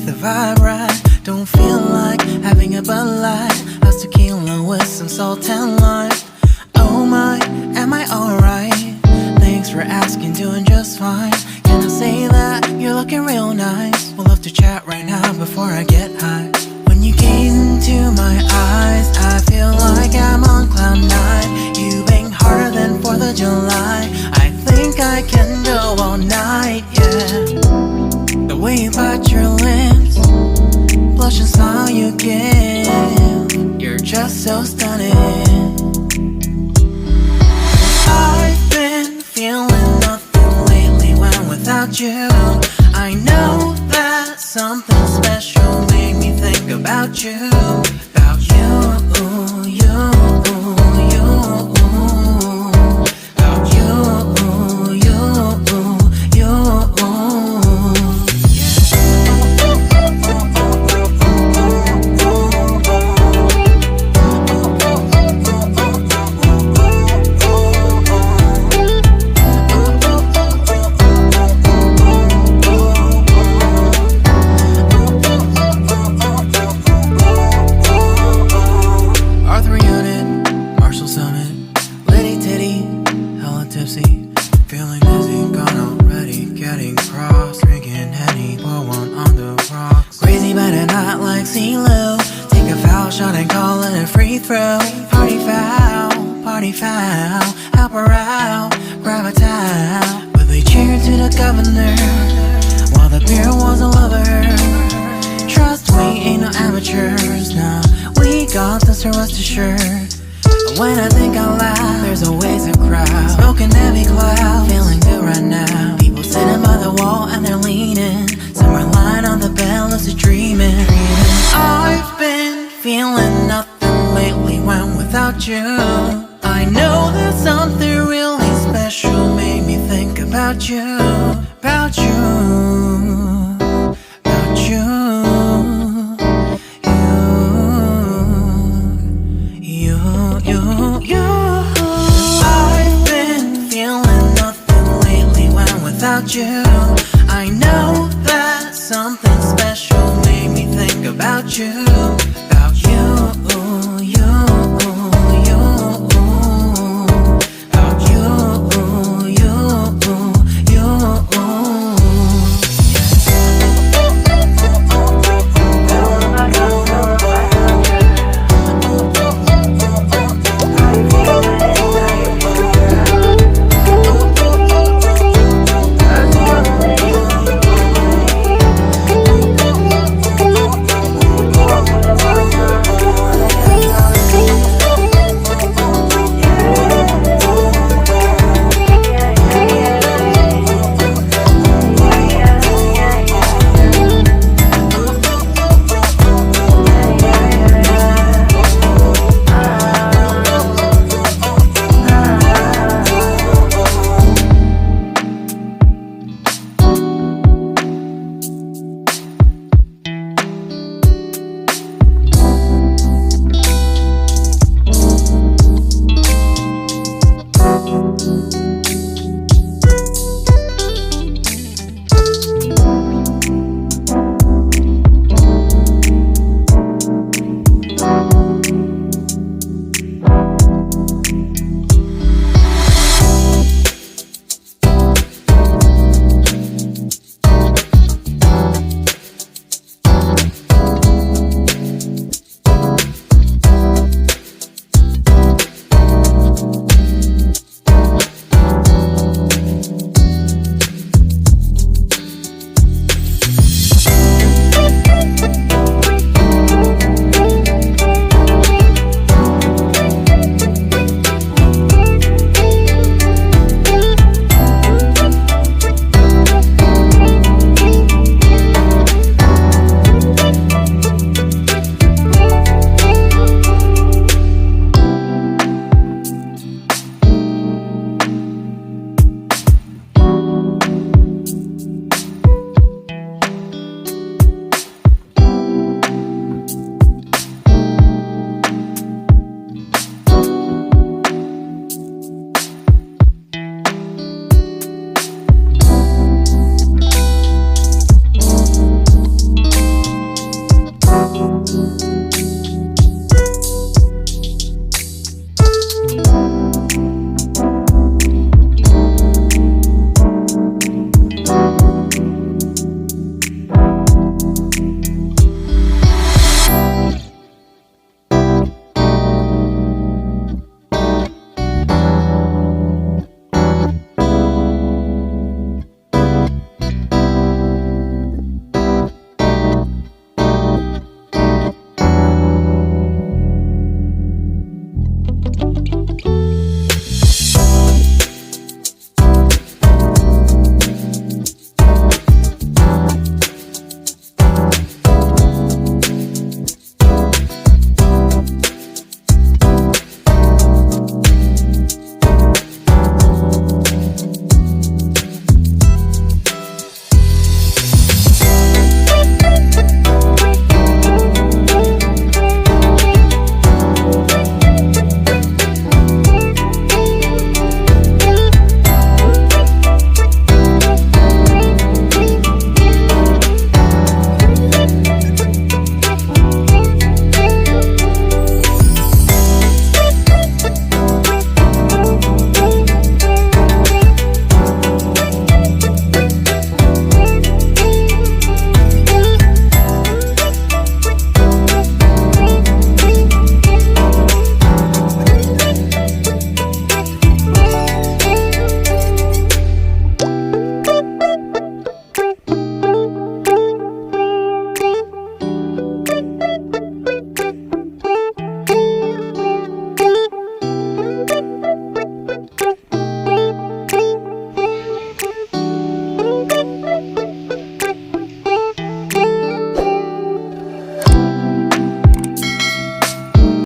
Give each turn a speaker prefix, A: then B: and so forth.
A: the vibe right. Don't feel like having a Bud Light, how's tequila with some salt and lime. Oh my, am I alright? Thanks for asking, doing just fine. Can I say that you're looking real nice? We'll love to chat right now before I get high. When you gaze into my eyes, I feel like I'm on cloud nine. You bang harder than 4th of July. I think I can go all night, yeah. The way you bite your lips, blush and smile you give, you're just so stunning. I've been feeling nothing lately when without you. I know that something special made me think about you. About you, you, you. About you, you, you. Feeling dizzy, gone already, getting cross, drinking Henny, pour one on the rocks. Crazy but not like CeeLo, take a foul shot and call it a free throw. Party foul, help her out, grab a towel. But they cheered to the governor, while the beer was a lover. Trust me, ain't no amateurs, nah, we got this, so rest assured. When I think out loud, there's always a crowd, smoking heavy cloud, feeling good right now. People sitting by the wall and they're leaning, some are lying on the bed, lucid dreaming. I've been feeling nothing lately when without you. I know that something really special made me think about you. About you, about you. I've been feeling nothing lately when without you.